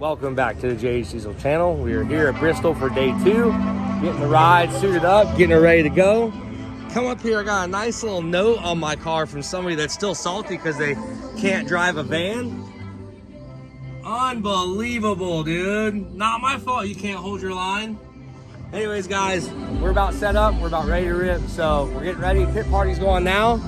Welcome back to the JH Diesel channel. We are here at Bristol for day 2, getting the ride suited up, getting it ready to go. Come up here, I got a nice little note on my car from somebody that's still salty because they can't drive a van. Unbelievable, dude. Not my fault you can't hold your line. Anyways, guys, we're about set up. We're about ready to rip. So we're getting ready. Pit party's going now.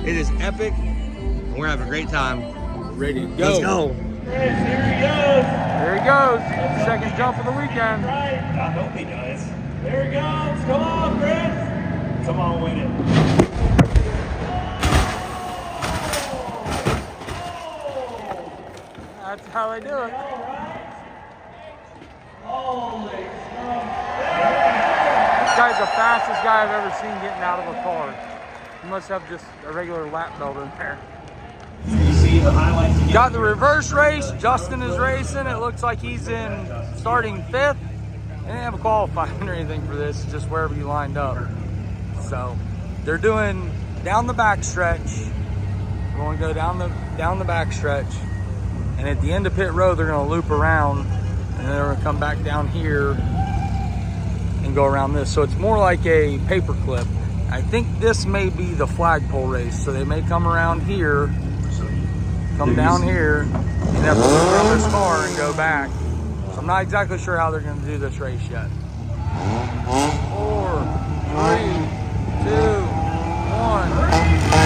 It is epic. And we're having a great time. Ready to go. Let's go. Chris, here he goes. There he goes. Second jump of the weekend. Right. I hope he does. There he goes. Come on, Chris. Come on, win it. That's how they do it. This guy's the fastest guy I've ever seen getting out of a car. He must have just a regular lap belt in there. You see the highlights again. Got the reverse race. Justin is racing. It looks like he's in starting 5th. They didn't have a qualifying or anything for this, just wherever you lined up. So they're doing down the back stretch. We're going to go down the back stretch. And at the end of pit road, they're going to loop around and then they're going to come back down here and go around this. So it's more like a paper clip. I think this may be the flagpole race. So they may come around here, come down here, and have to loop around this car and go back. So I'm not exactly sure how they're going to do this race yet. 4, 3, 2, 1.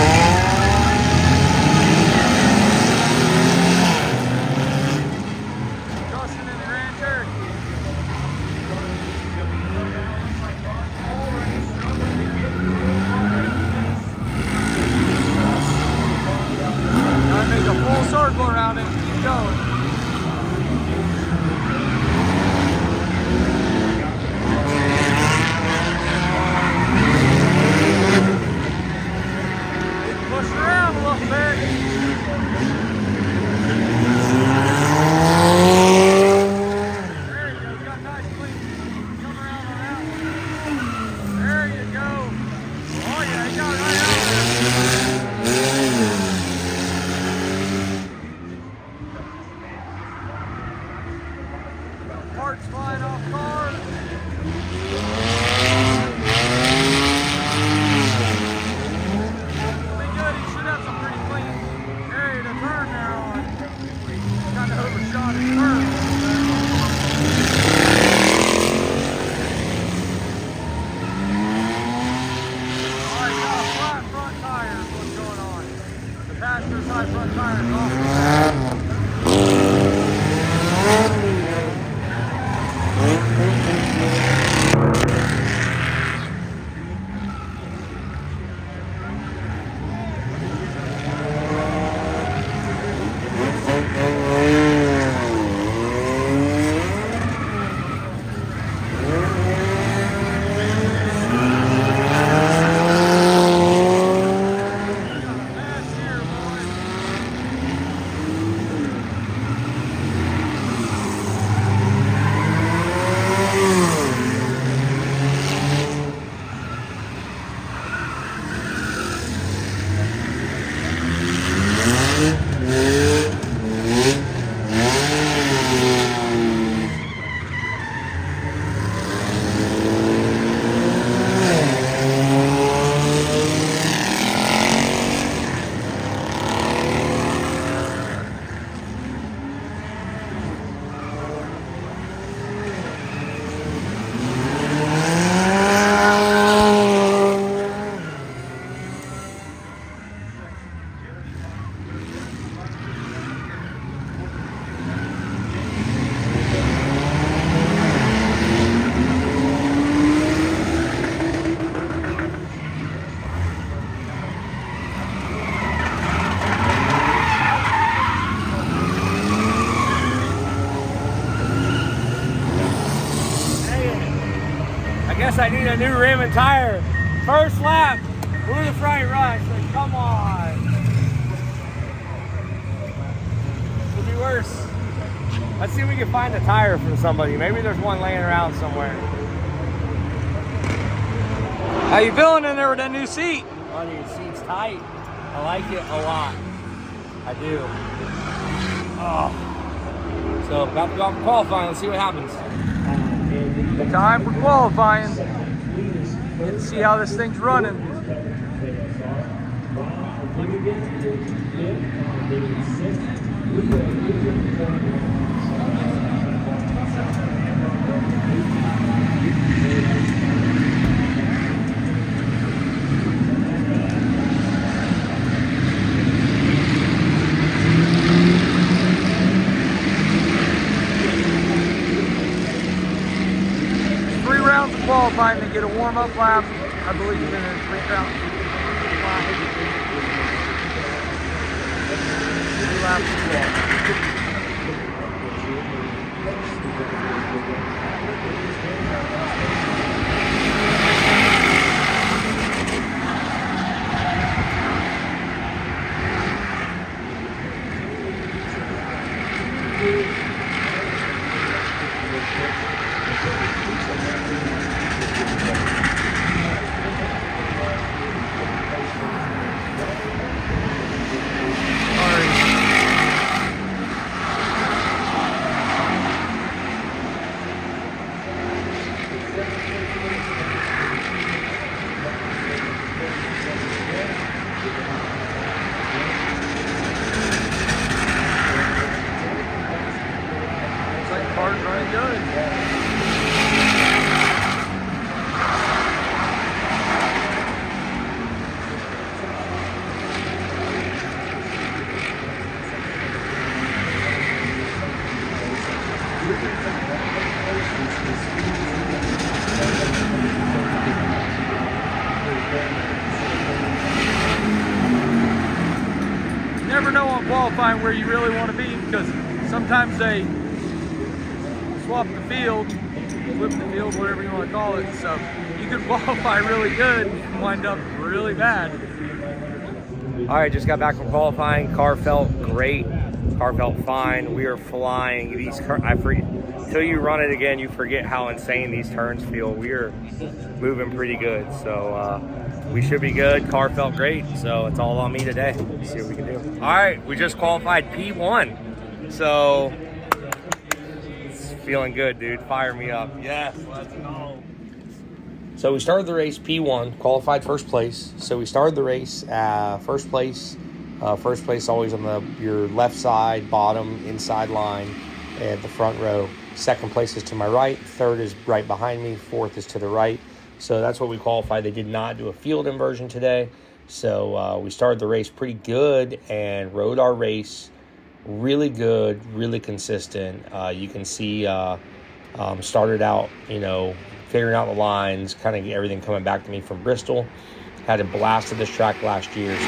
Make a full circle around it and keep going. Push around a little bit. There you go, got nice clean. Come around on that one. There you go. Oh yeah, you got it right out there. Parts flying off cars. Pretty good. He should have some pretty clean area to turn there on. Kind of overshot his turn. Alright, got a flat front tire is what's going on. The passenger side front tire is off. Guess I need a new rim and tire. First lap, blew the front rush. Like, come on. Could be worse. Let's see if we can find a tire from somebody. Maybe there's one laying around somewhere. How you feeling in there with that new seat? Buddy, the seat's tight. I like it a lot. I do. Oh. So about to go off for qualifying. Let's see what happens. Time for qualifying. Get to see how this thing's running. 3 rounds of qualifying to get a warm-up lap, I believe, in a 3 rounds. 3 laps of qualifying. Car's running good. You never know on qualifying where you really want to be, because sometimes they swap the field, flip the field, whatever you want to call it. So you could qualify really good and wind up really bad. All right, just got back from qualifying. Car felt great. Car felt fine. We are flying. These until you run it again, you forget how insane these turns feel. We are moving pretty good. So we should be good. Car felt great. So it's all on me today. Let's see what we can do. All right, we just qualified P1. So feeling good, dude. Fire me up. Yes, let's go. So we started the race P1, qualified first place. So we started the race first place. First place always on your left side, bottom, inside line, at the front row. Second place is to my right. Third is right behind me. Fourth is to the right. So that's what we qualified. They did not do a field inversion today. So we started the race pretty good and rode our race really good, really consistent. You can see started out, figuring out the lines, kind of everything coming back to me from Bristol. Had a blast at this track last year.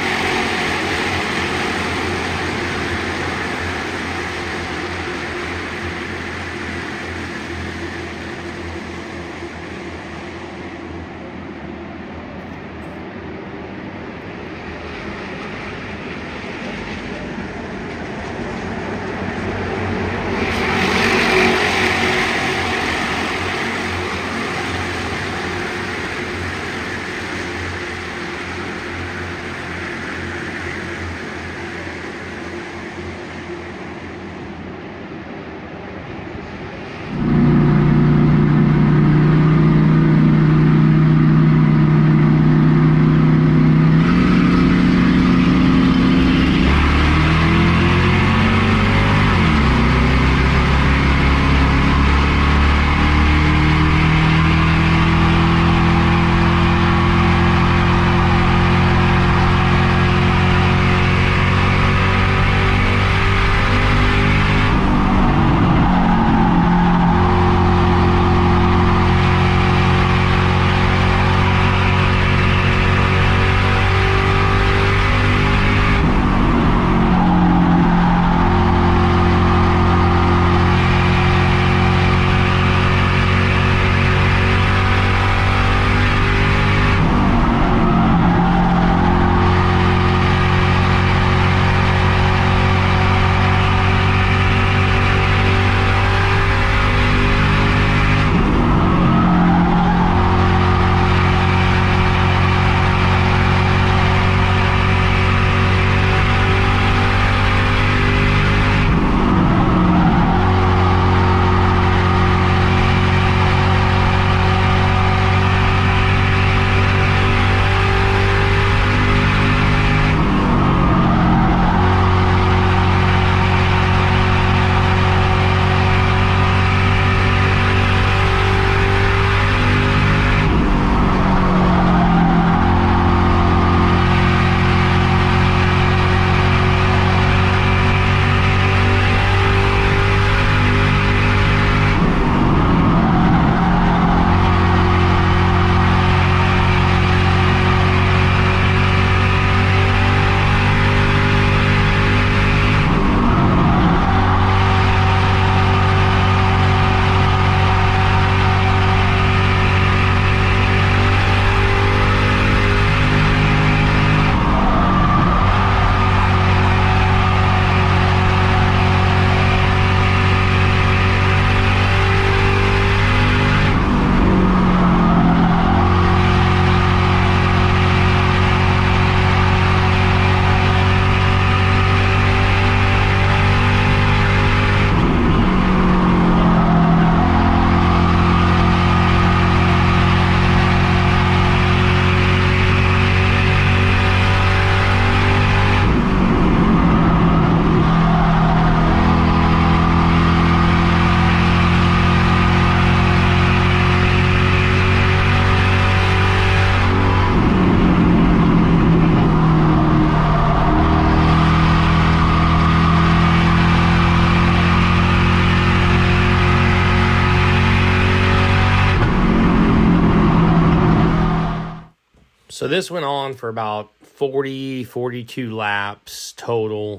So this went on for about 42 laps total.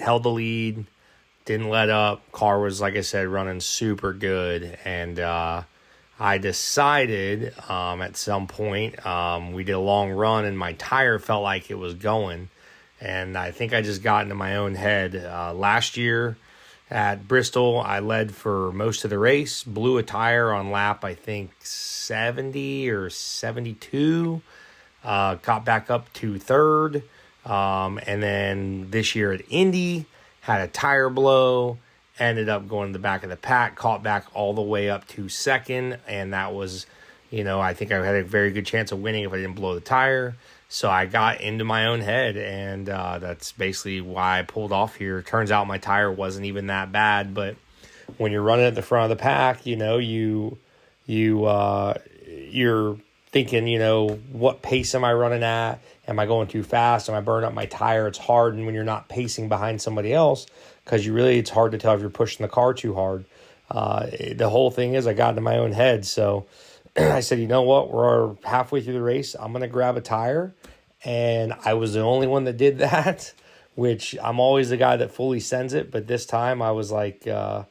Held the lead, didn't let up. Car was, like I said, running super good. And I decided at some point, we did a long run and my tire felt like it was going. And I think I just got into my own head. Last year at Bristol, I led for most of the race, blew a tire on lap, I think, 70 or 72. Got back up to third. And then this year at Indy, had a tire blow, ended up going to the back of the pack, caught back all the way up to second. And that was, I think I had a very good chance of winning if I didn't blow the tire. So I got into my own head, and that's basically why I pulled off here. Turns out my tire wasn't even that bad, but when you're running at the front of the pack, you're thinking, what pace am I running at? Am I going too fast? Am I burning up my tire? It's hard, and when you're not pacing behind somebody else, because it's hard to tell if you're pushing the car too hard. The whole thing is I got into my own head, so I said, you know what? We're halfway through the race. I'm going to grab a tire. And I was the only one that did that, which I'm always the guy that fully sends it. But this time I was like, not.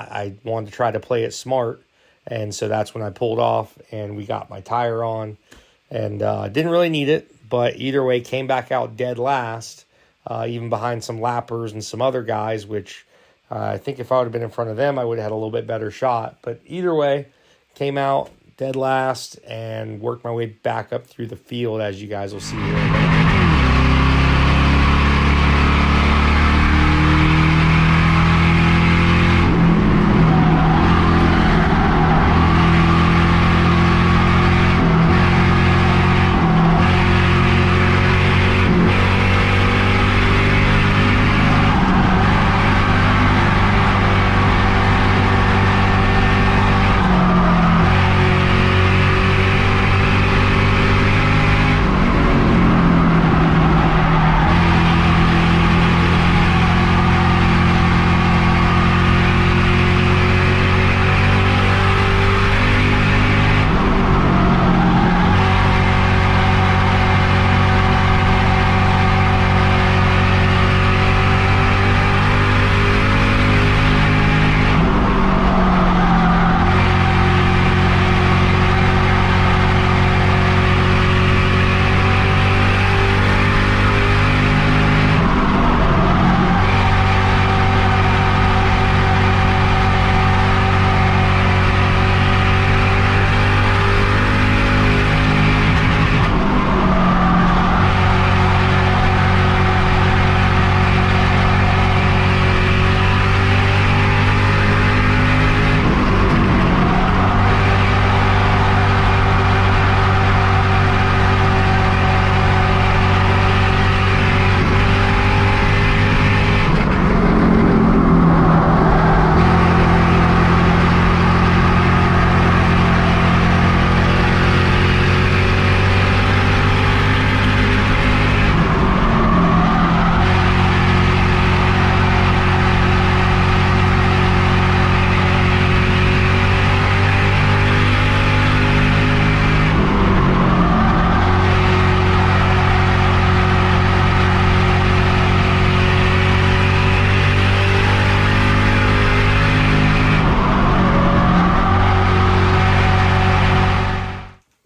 I wanted to try to play it smart. And so that's when I pulled off and we got my tire on. And didn't really need it. But either way, came back out dead last, even behind some lappers and some other guys, which I think if I would have been in front of them, I would have had a little bit better shot. But either way, came out dead last and worked my way back up through the field, as you guys will see here in a minute.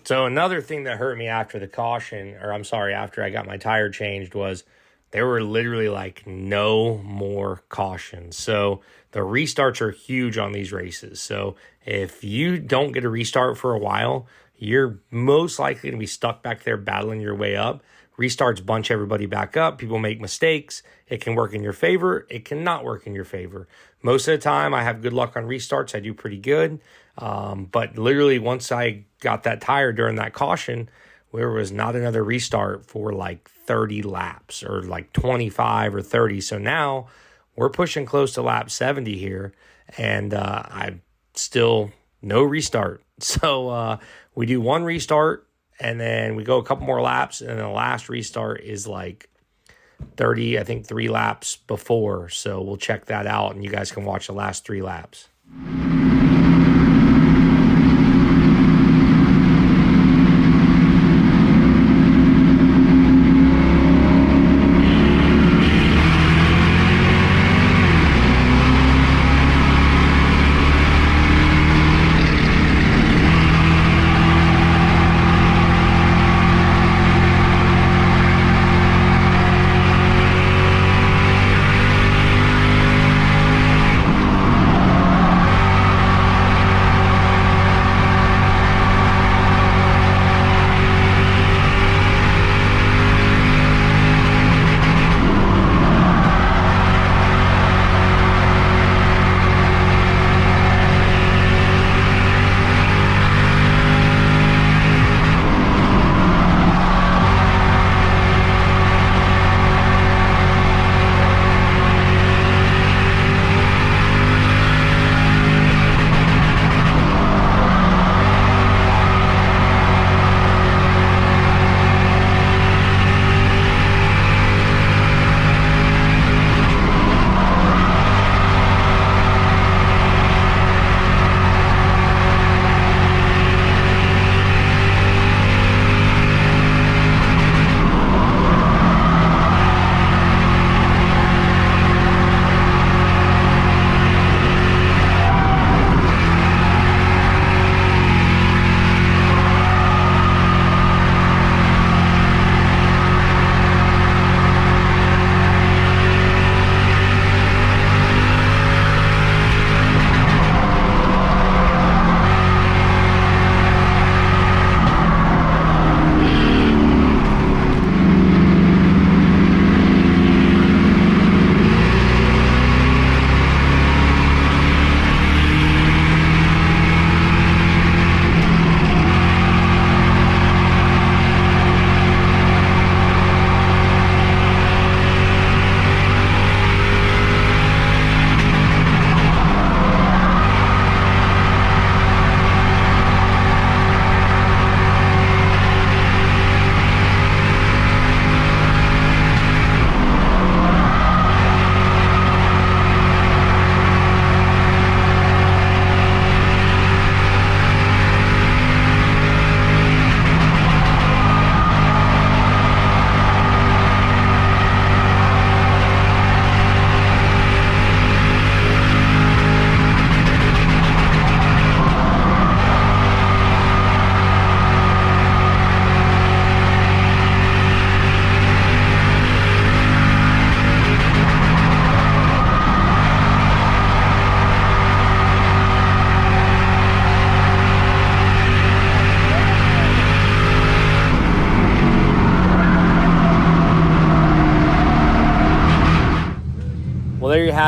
So another thing that hurt me after the caution, after I got my tire changed, was there were literally like no more cautions. So the restarts are huge on these races. So if you don't get a restart for a while, you're most likely to be stuck back there battling your way up. Restarts bunch everybody back up. People make mistakes. It can work in your favor. It cannot work in your favor. Most of the time, I have good luck on restarts. I do pretty good. But literally, once I got that tire during that caution, there was not another restart for like 30 laps or like 25 or 30. So now we're pushing close to lap 70 here, and I still no restart. So we do one restart, and then we go a couple more laps, and then the last restart is like 30, I think 3 laps before. So we'll check that out, and you guys can watch the last 3 laps.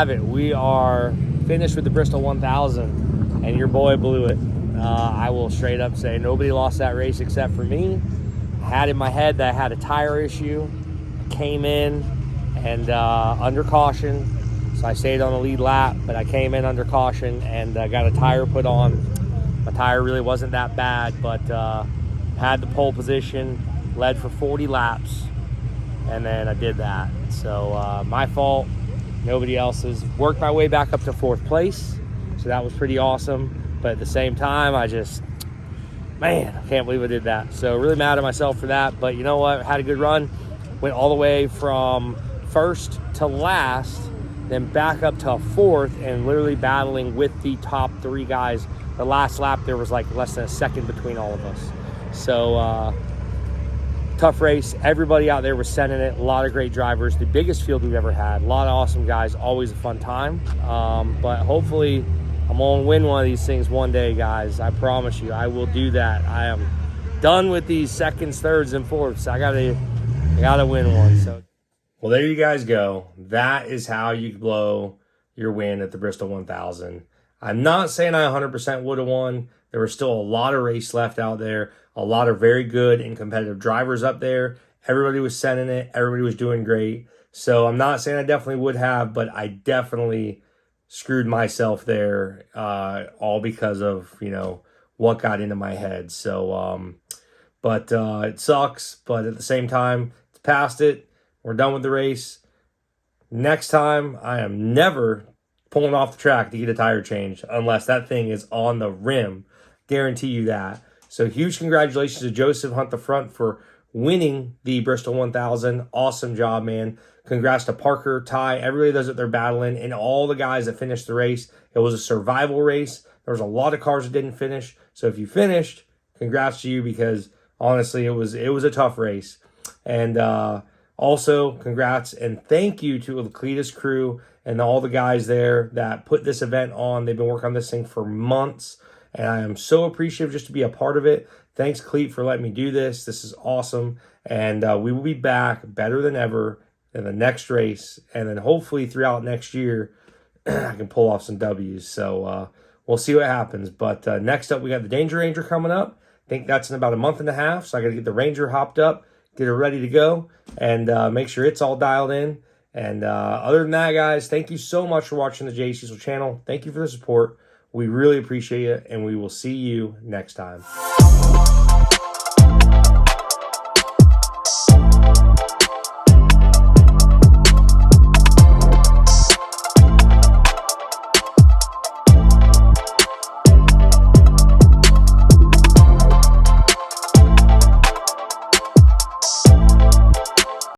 have it. We are finished with the Bristol 1000, and your boy blew it. I will straight up say nobody lost that race except for me. I had in my head that I had a tire issue. I came in and under caution, so I stayed on the lead lap, but I came in under caution and got a tire put on. My tire really wasn't that bad, but had the pole position, led for 40 laps, and then I did that. So my fault, nobody else's. Worked my way back up to 4th place, so that was pretty awesome. But at the same time, I just, man, I can't believe I did that. So really mad at myself for that, but you know what? I had a good run. Went all the way from 1st to last, then back up to 4th, and literally battling with the top 3 guys. The last lap, there was like less than a second between all of us. So tough race. Everybody out there was sending it. A lot of great drivers. The biggest field we've ever had. A lot of awesome guys. Always a fun time. But hopefully I'm going to win one of these things one day, guys. I promise you, I will do that. I am done with these 2nds, 3rds, and 4ths. I gotta win one. So, well, there you guys go. That is how you blow your win at the Bristol 1000. I'm not saying I 100% would have won. There was still a lot of race left out there. A lot of very good and competitive drivers up there. Everybody was sending it. Everybody was doing great. So I'm not saying I definitely would have, but I definitely screwed myself there, all because of, you know, what got into my head. So, but it sucks. But at the same time, it's past it. We're done with the race. Next time, I am never pulling off the track to get a tire change unless that thing is on the rim. Guarantee you that. So huge congratulations to Joseph Hunt the Front for winning the Bristol 1000. Awesome job, man. Congrats to Parker, Ty, everybody that they're battling, and all the guys that finished the race. It was a survival race. There was a lot of cars that didn't finish. So if you finished, congrats to you, because honestly, it was a tough race. And also, congrats and thank you to the Cletus crew and all the guys there that put this event on. They've been working on this thing for months, and I am so appreciative just to be a part of it. Thanks, Cleet, for letting me do this. This is awesome, and we will be back better than ever in the next race, and then hopefully throughout next year, I can pull off some W's. So we'll see what happens. But next up, we got the Danger Ranger coming up. I think that's in about a month and a half, so I got to get the Ranger hopped up, get her ready to go, and make sure it's all dialed in. And other than that, guys, thank you so much for watching the Jay Cecil channel. Thank you for the support. We really appreciate it, and we will see you next time.